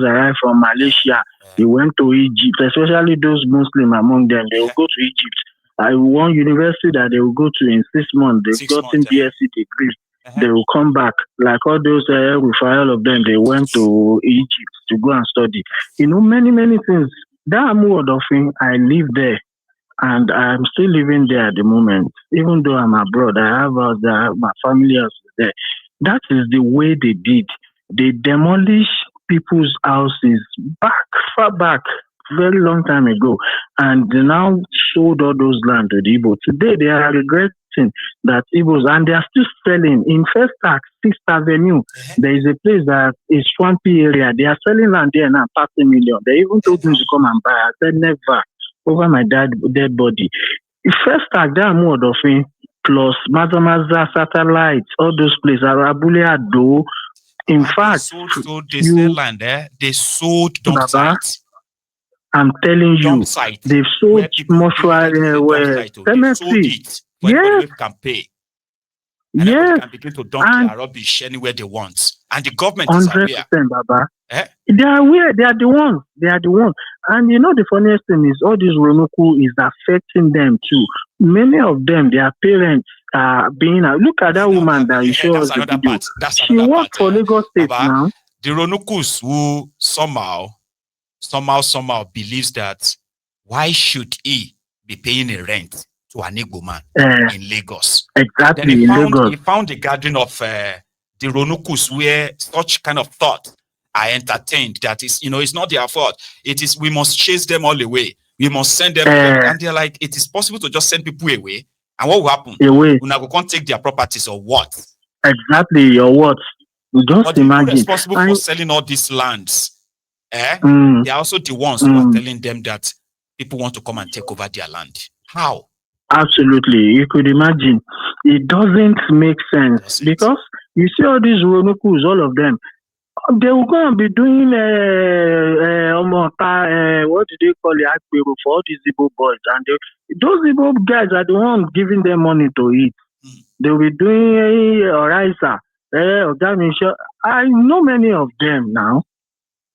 arrived from Malaysia, they went to Egypt, especially those Muslim among them, they will go to Egypt. One university that they will go to in 6 months, they've 6 months. gotten BSc degree. They will come back. Like all those all of them, they went to Egypt to go and study. Many, many things. That mode of thing, I live there. And I'm still living there at the moment. Even though I'm abroad, I have house there, my family is there. That is the way they did. They demolish people's houses far back, very long time ago, and they now sold all those land to the Igbo. Today they are regretting that Igbos, and they are still selling in First Act, 6th Avenue. There is a place that is swampy area. They are selling land there now, 30 million. They even told me to come and buy. I said never. Over my dead body. First act, that mode of it, plus Mazamaza, Satellites, all those places, Arabule Ado. In fact, they sell land there. They sold dump sites. I'm telling you, they've sold mortuary cemetery. Yes. Can pay. And yes. Can begin to dump their rubbish anywhere they want. And the government is aware. Baba. They are aware. They are the ones. And the funniest thing is all this Ronoku is affecting them too. Many of them, their parents are being. Look at that woman that you showed us the video. She worked for Lagos State now. The Ronokus who somehow believes that why should he be paying a rent to an Igbo man in Lagos? Exactly. Then he found a gathering of the Ronokus where such kind of thought are entertained. That is, it's not their fault. It is, we must chase them all away. We must send them away. And they're like, it is possible to just send people away. And what will happen? Away. We can't take their properties or what? Exactly, or what? Just imagine. But responsible for selling all these lands. They are also the ones who are telling them that people want to come and take over their land. How? Absolutely. You could imagine. It doesn't make sense because you see all these Ronokus, all of them, they will go and be doing what do they call it, for all these Igbo boys, and those Igbo guys are the ones giving them money to eat. They will be doing Oraisa, I know many of them now.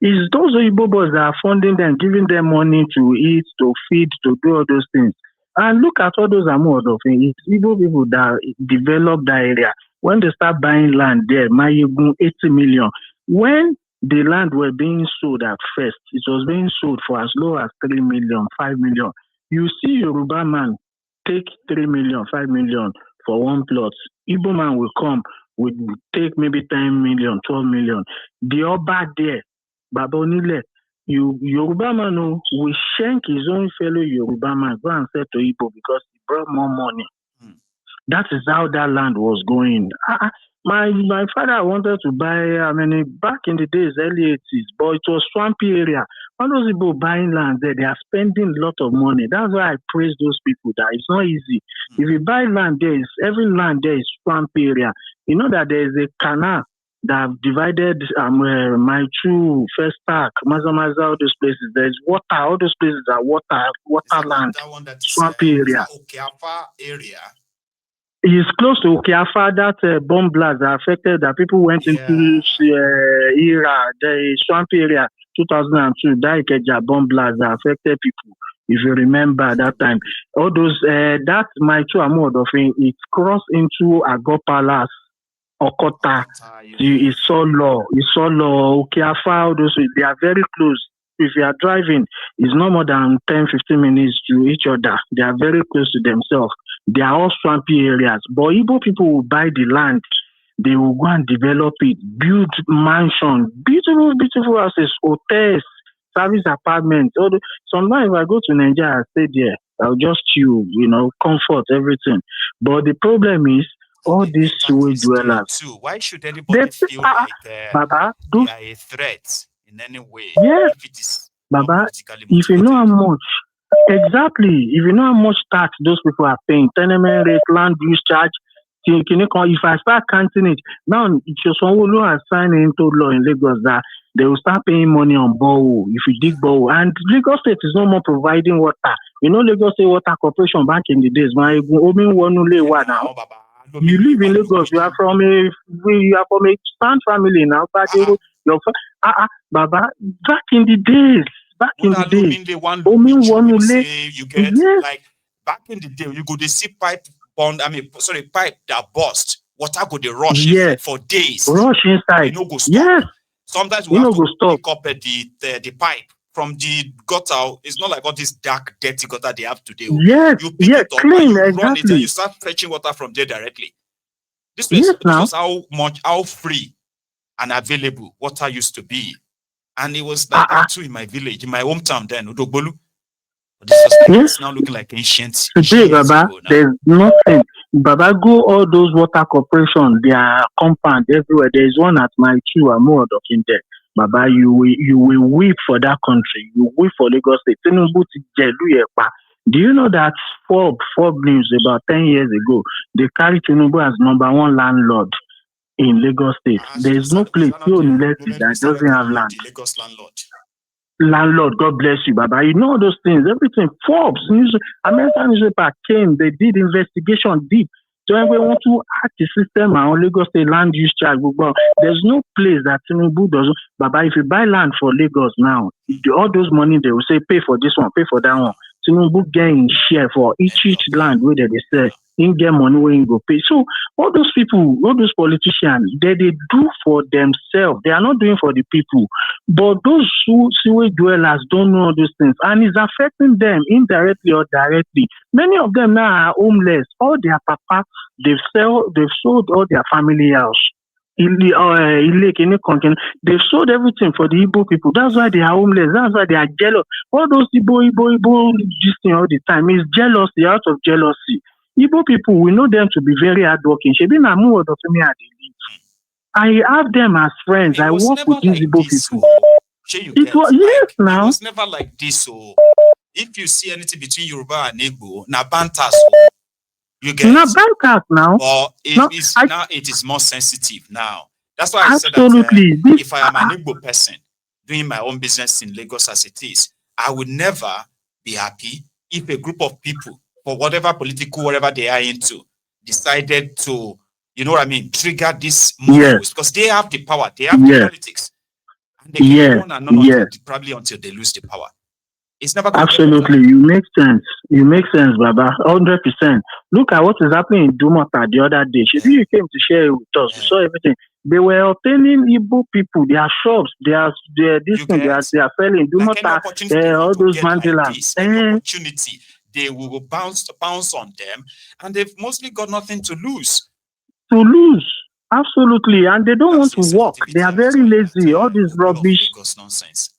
It's those Igbo boys that are funding them, giving them money to eat, to feed, to do all those things. And look at all those amount of things. It's Igbo people that develop that area. When they start buying land there, Maiyegun 80 million. When the land were being sold at first, it was being sold for as low as 3 million, 5 million. You see Yoruba man take 3 million, 5 million for one plot. Igbo man will come, will take maybe 10 million, 12 million. The Oba there, Babonile, Yoruba man will shank his own fellow Yoruba man, go and sell to Igbo because he brought more money. That is how that land was going. My father wanted to buy, back in the days, early 80s, but it was swampy area. All those people buying land there, they are spending a lot of money. That's why I praise those people that it's not easy. If you buy land there, every land there is swampy area. You know that there is a canal that have divided my two First Act, Mazamaza, all those places. There's water, all those places are water land, swampy area. Area. It's close to Okiafa, that bomb blast that affected that people went into era, the swampy area, 2002, that Ikeja bomb blast that affected people. If you remember that time, all those, that my two amount of it crossed into Ago Palace, Okota, Isolo, Okiafa, all those, they are very close. If you are driving, it's no more than 10, 15 minutes to each other. They are very close to themselves. They are all swampy areas. But Igbo people will buy the land. They will go and develop it, build mansions, beautiful, beautiful houses, hotels, service apartments. Sometimes if I go to Nigeria, I stay there. I'll just chill, comfort, everything. But the problem is, all these sewage dwellers. Why should anybody feel like they are a threat in any way? Yes, if it is Baba, if you know how much, exactly, if you know how much tax those people are paying, tenement rate, land use charge, if I start counting it, now Chosonwolu has signed into law in Lagos that they will start paying money on borehole if you dig borehole. And Lagos State is no more providing water. Lagos State Water Corporation back in the days, now. You live in Lagos, you are from a Stunt family now, but Baba, back in the days, back in the days, one omi which wọnú will ilé. say you get Yes, like back in the day, you go to see pipe bond. Pipe that burst. Water go the rush yes, inside for days. rush inside. You know, go stop. Yes, Sometimes we you have know to go stop. pick up the pipe from the gutter. It's not like all this dark, dirty gutter they have today. Yes, You pick it up clean, and you run it and exactly. you start fetching water from there directly. This Yes, now. was how free and available water used to be. And it was like that too in my village, in my hometown then, Udogbolu. But it's now looking like ancient Today, years Baba, ago now. there's nothing. Baba, go all those water corporations, their compound everywhere. There's one at my two or more of in there. Baba, you will weep for that country. You weep for Lagos State. Tinubu ti jẹ̀lú ẹ̀ pa. Do you know that Forbes News about 10 years ago, they carried Tinubu as number one landlord in Lagos State? There's no place that doesn't have land. Lagos Landlord, God bless you, Baba. You know those things, everything. Forbes, American newspaper came, they did investigation deep. So when we want to hack the system and Lagos State land use charge, there's no place that Tinubu doesn't. Baba, if you buy land for Lagos now, all those money they will say pay for this one, pay for that one. Tinubu getting share for each land where they say. In get money when you go pay. So all those people, all those politicians, they do for themselves. They are not doing for the people. But those sewage dwellers don't know all those things. And it's affecting them indirectly or directly. Many of them now are homeless. All their papa, they've sold all their family house. They've sold everything for the Igbo people. That's why they are homeless. That's why they are jealous. All those Igbo this thing all the time is jealousy, out of jealousy. Igbo people, we know them to be very hardworking. I have them as friends. I work with these Igbo people. It was never like this. So if you see anything between Yoruba and Igbo, na banter. You get na banter now. Or it is more sensitive now. That's why I said that if I am an Igbo person doing my own business in Lagos as it is, I would never be happy if a group of people, for whatever political, whatever they are into, decided to, you know what I mean, trigger this movement because they have the power, they have the politics, and they can go on and on probably until they lose the power. It's never going absolutely. You make sense. You make sense, Baba. 100%. Look at what is happening in Dumota the other day. You came to share with us. You saw everything. They were obtaining Igbo people, their shops, they are selling. Dumota, all those mandalas. Opportunity. They will bounce on them, and they've mostly got nothing to lose. Absolutely, and they don't want to work. They are very lazy. All this rubbish. Nonsense.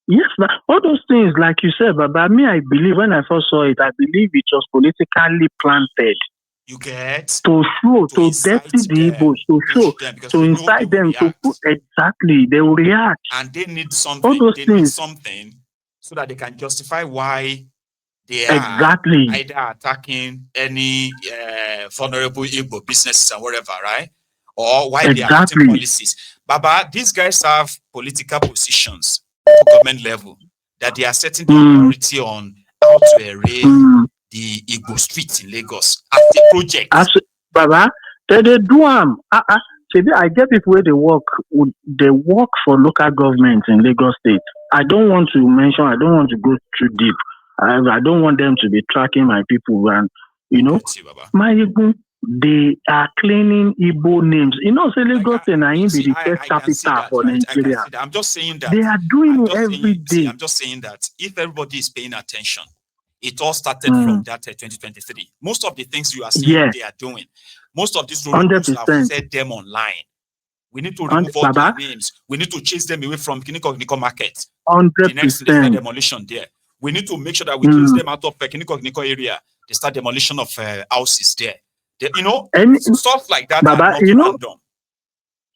Yes, but all those things, like you said, but I believe when I first saw it, I believe it was politically planted. You get to dirty the Igbos, to incite them to put exactly they will react, and they need something. All those need something so that they can justify why they are either attacking any vulnerable Igbo businesses and whatever, right? Or why they are putting policies. Baba, these guys have political positions at government level that they are setting the priority on how to erase the Igbo streets in Lagos as a project. Baba, they do them. I get people where they work for local government in Lagos State. I don't want to go too deep. I don't want them to be tracking my people, and Maiyegun, they are claiming Igbo names. Say Lagos State na be the first capital for Nigeria. I'm just saying that they are doing it every day. I'm just saying that if everybody is paying attention, it all started from that 2023. Most of the things you are seeing they are doing, most of these road have set them online. We need to remove all their names. We need to chase them away from Kiniko market. 100%. The next is the demolition there. We need to make sure that we chase them out of Kiniko area. They start demolition of houses there. Stuff like that Baba, are not random.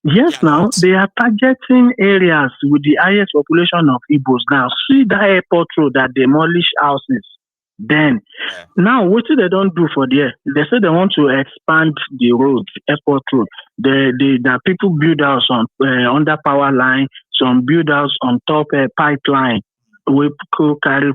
Yes, they are targeting areas with the highest population of Igbos now. See that airport road that demolish houses. Then, now what do they don't do for there? They say they want to expand the road, airport road. The people build house on under power line, some build house on top pipeline. We could carry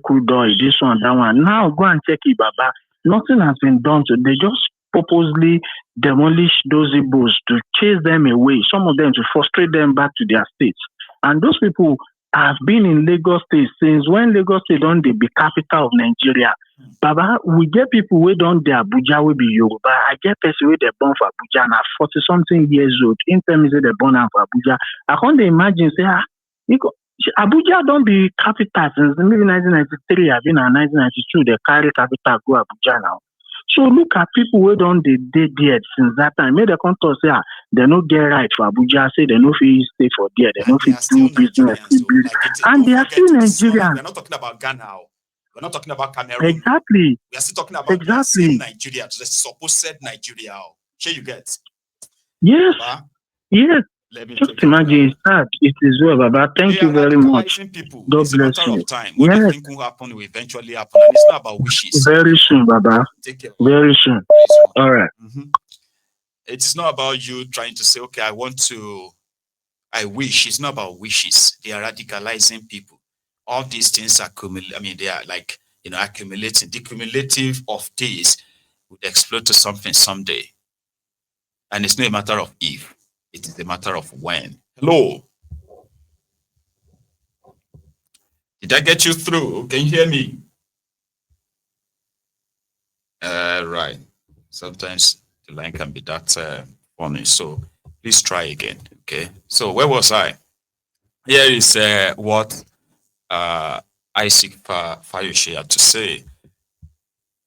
this one, that one. Now go and check it, Baba. Nothing has been done. So they just purposely demolish those Igbos to chase them away, some of them to frustrate them back to their states. And those people have been in Lagos State since when Lagos State don dey be capital of Nigeria. Baba, we get people wey don dey Abuja wey be Yoruba. I get person wey dey born for Abuja na 40 something years old. Him tell me say dey born am for Abuja. I come dey imagine say Abuja don be capital since maybe 1993 abi na 1992 dey carry capital go Abuja now. So look at people wey don dey there since that time. Make dem come talk say dem no get right for Abuja, say dem no fit stay for there, dem no fit do business. And they are still Nigerians. We're not talking about Ghana. We're not talking about Cameroon. Exactly. We are still talking about the same Nigeria, the supposed Nigeria. Sure you get? Yes. Yes. Just imagine that. It is well, Baba. Thank you very much. People. God it's bless a matter you. of time. What you think will happen will eventually happen. And it's not about wishes. Very soon, Baba. Take care. Very soon. All right. It's not about you trying to say, okay, I wish. It's not about wishes. They are radicalizing people. All these things they are like, accumulating. The cumulative of this would explode to something someday. And it's not a matter of if. It is a matter of when. Hello. Did I get you through? Can you hear me? Right. Sometimes the line can be that funny. So please try again. Okay. So where was I? Here is what Isaac Fayoshe had to say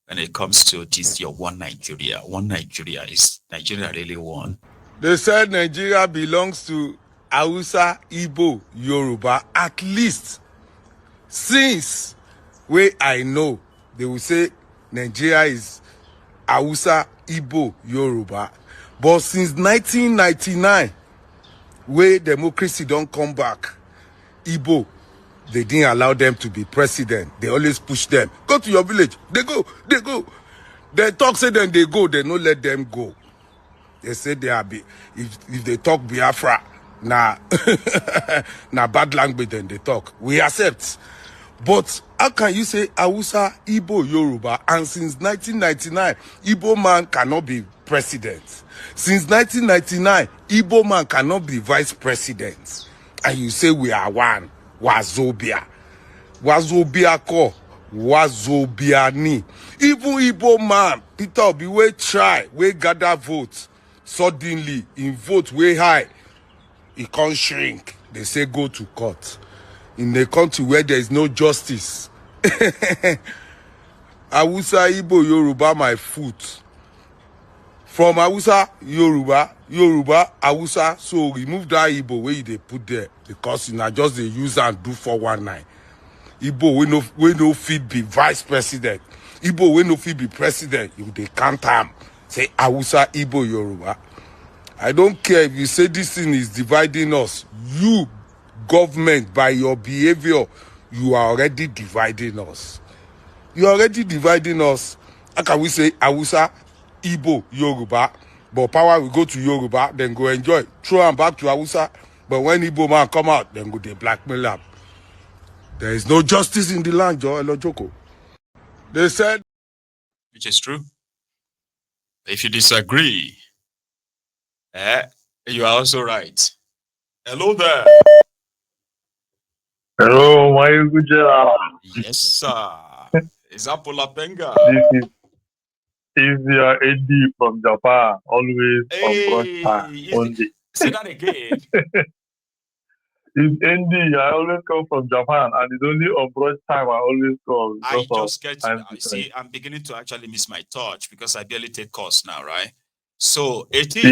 when it comes to this your one Nigeria. One Nigeria. Is Nigeria really one? They said Nigeria belongs to Hausa, Igbo, Yoruba, at least since where I know, they will say Nigeria is Hausa, Igbo, Yoruba. But since 1999, where democracy don't come back, Igbo, they didn't allow them to be president. They always push them. Go to your village. They go. They talk, say then they go. They don't let them go. They say they are if they talk Biafra, na bad language then they talk. We accept. But how can you say Hausa, Igbo, Yoruba, and since 1999, Igbo man cannot be president? Since 1999, Igbo man cannot be vice president. And you say we are one. Wazobia. Wazobia ko. Wazobia ni. Even Igbo man, Peter Obi, we try, we gather votes. Suddenly, in vote way high, it can't shrink. They say go to court. In a country where there is no justice. Hausa, Igbo, Yoruba, my foot. From Hausa, Yoruba, Hausa. So remove that Igbo where they put there. Because you know, just they use and do 419. Igbo we no fit be vice president. Igbo we no fit be president. You they can't say Hausa, Igbo, Yoruba. I don't care if you say this thing is dividing us. You, government, by your behavior, you are already dividing us. You are already dividing us. How can we say Hausa, Igbo, Yoruba? But power will go to Yoruba, then go enjoy. Throw them back to Hausa. But when Igbo man come out, then go they blackmail them. There is no justice in the land, Joe Elojoko. They said... Which is true. If you disagree, you are also right. Hello there. Hello, Maiyegun General. Yes, sir. Is that Polapenga? This is your AD from Japan, always on broadcast only. Say that again. It's ND. I always come from Japan, and it's only on broad time I always come. I just get to see. I'm beginning to actually miss my touch because I barely take calls now, right? So 18,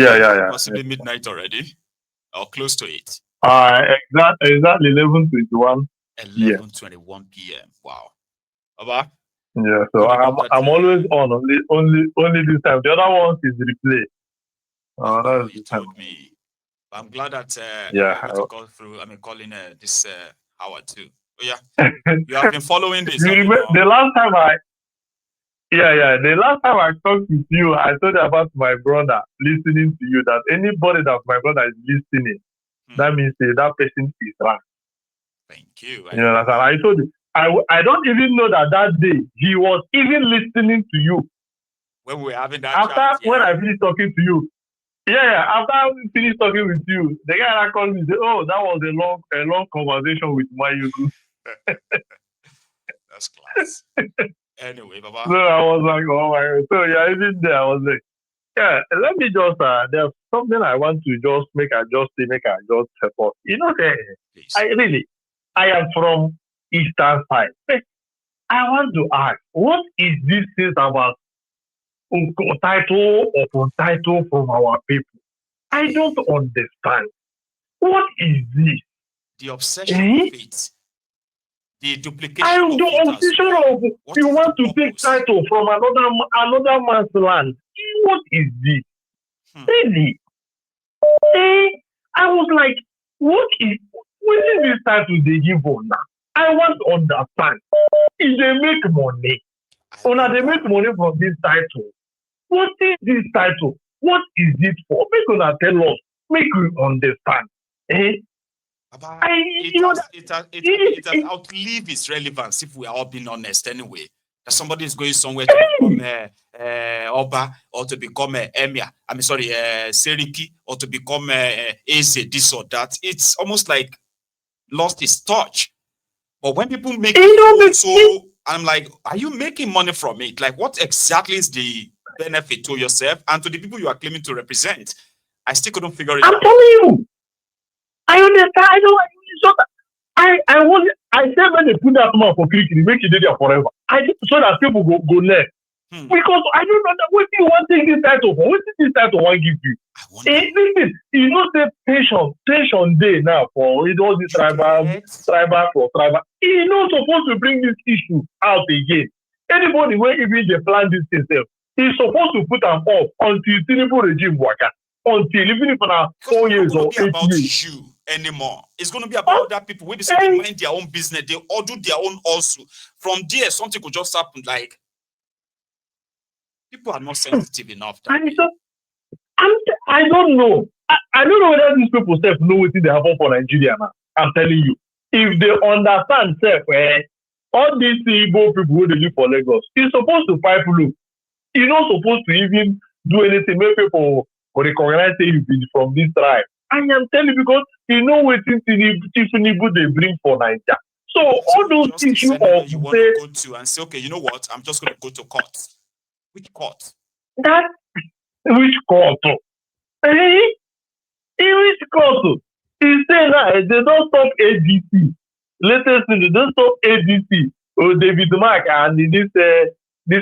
possibly midnight already, or close to it. Exactly 11:21. 11:21 p.m. Wow. Baba? Yeah, so I'm always on only this time. The other ones is replay. That's you told me. I'm glad that you're able to call through. I mean, calling this hour too. Oh yeah, you have been following this. You remember the last time the last time I talked with you, I told you about my brother listening to you. That anybody that my brother is listening, that means that person is right. Thank you. You know, I told you. I don't even know that day he was even listening to you. when we were having that After chat, when I finished talking to you, after I finished talking with you, the guy that called me said, "Oh, that was a long conversation with Maiyegun." That's class. Anyway, Baba. So I was like, "Oh my God!" So even there, I was like, "Yeah, let me just there's something I want to just make a just support." I am from Eastern side. I want to ask, what is this thing about title upon title from our people? I don't understand. What is this? The obsession of it. The duplication of the it obsession as well. of you want to take title from another man's land. What is this? Really? I was like, what is this title they give on now? I want to understand. If they make money, they make money from this title. What is this title? What is it for? Make una tell us. Make we understand. It has outlived its relevance, if we are all being honest anyway. That somebody is going somewhere to become Oba, or to become Emir. Seriki, or to become Eze, this or that. It's almost like lost its touch. But when people make it so, I'm like, are you making money from it? Like, what exactly is the benefit to yourself and to the people you are claiming to represent? I still couldn't figure it out. I'm telling you. I understand. I know. I said when they put that man for clicking, make it there forever. So that people go learn. Because I don't know what you want to take this title for. What is this title want give you? Listen, you know say tension day now for all this tribal. He's not supposed to bring this issue out again. Anybody where even they plan this themselves, he's supposed to put them off until Tinubu regime work out. Until even if now 4 years or 8 years. You anymore. It's going to be about other people. When they mind their own business, they all do their own also. From there, something could just happen. Like, people are not sensitive enough. I don't know. I don't know whether these people know what they happen for Nigeria now. I'm telling you. If they understand all these Igbo people who they live for Lagos, you're supposed to pipe look. You're not supposed to even do anything. Make people recognize you be from this tribe. I am telling you because you know what Tinubu they bring for Nigeria. So all those issues of you want to go to and say, okay, you know what? I'm just going to go to court. Which court? Which court? Which court? He say now they don't stop ADC. Latest thing, they don't stop ADC. David Mark and this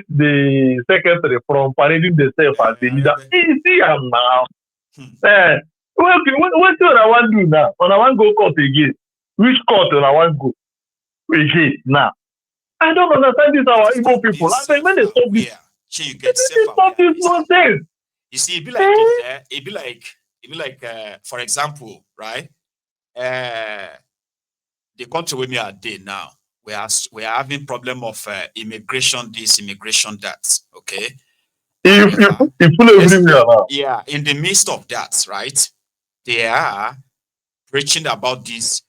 the secretary from parading themselves as the leader. You see him now. What do I want to do now? When I want to go court again, which court do I want to go again now? I don't understand this our Igbo people. I mean, when they stop this, you get stop this nonsense. You see, it be like for example, right? The country where we are there now, we are having problem of immigration this, immigration that. Okay. If yeah, in the midst of that, right? They are preaching about this.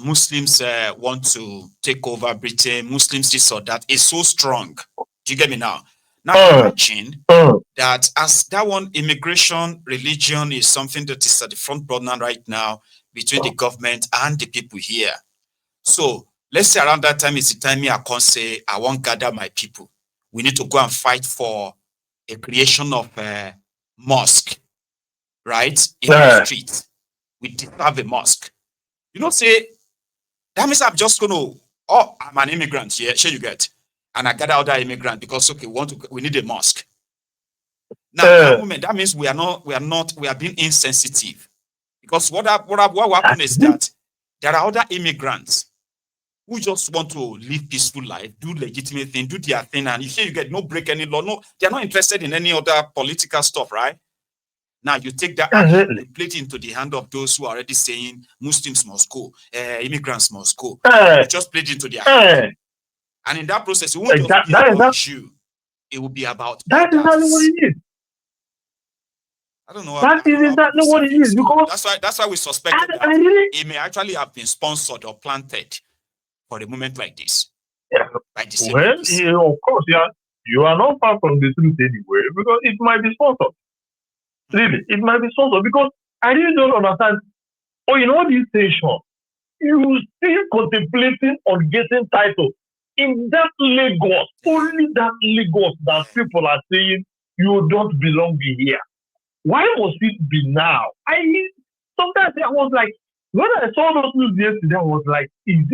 Muslims want to take over Britain. Muslims this or that is so strong. Do you get me now? Now imagine that as that one, immigration, religion is something that is at the front burner right now between the government and the people here. So let's say around that time is the time I can say I won't gather my people. We need to go and fight for a creation of a mosque, right? In the street. We deserve a mosque. You know, say that means I'm just gonna I'm an immigrant here, sure you get. And I gather other immigrant because okay, we need a mosque. Now that moment, that means we are being insensitive. Because what happened is that there are other immigrants who just want to live peaceful life, do legitimate thing, do their thing, and you get no break any law. No, they're not interested in any other political stuff, right? Now you take that action and play it into the hand of those who are already saying Muslims must go, immigrants must go. You just play it into their hand. And in that process, it won't just be about you. It will be about that is exactly what it is. I don't know. That is exactly what it is. Because that's why we suspected that it may actually have been sponsored or planted for a moment like this. Yeah. Like this. Well, of course, yeah. you are not far from the truth anyway, because it might be sponsored. Really, it might be sponsored, because I really don't understand. Oh, in all these stations, you still contemplating on getting title in that Lagos, only that Lagos that people are saying you don't belong here. Why must it be now? Sometimes I was like, when I saw those news yesterday, I was like, is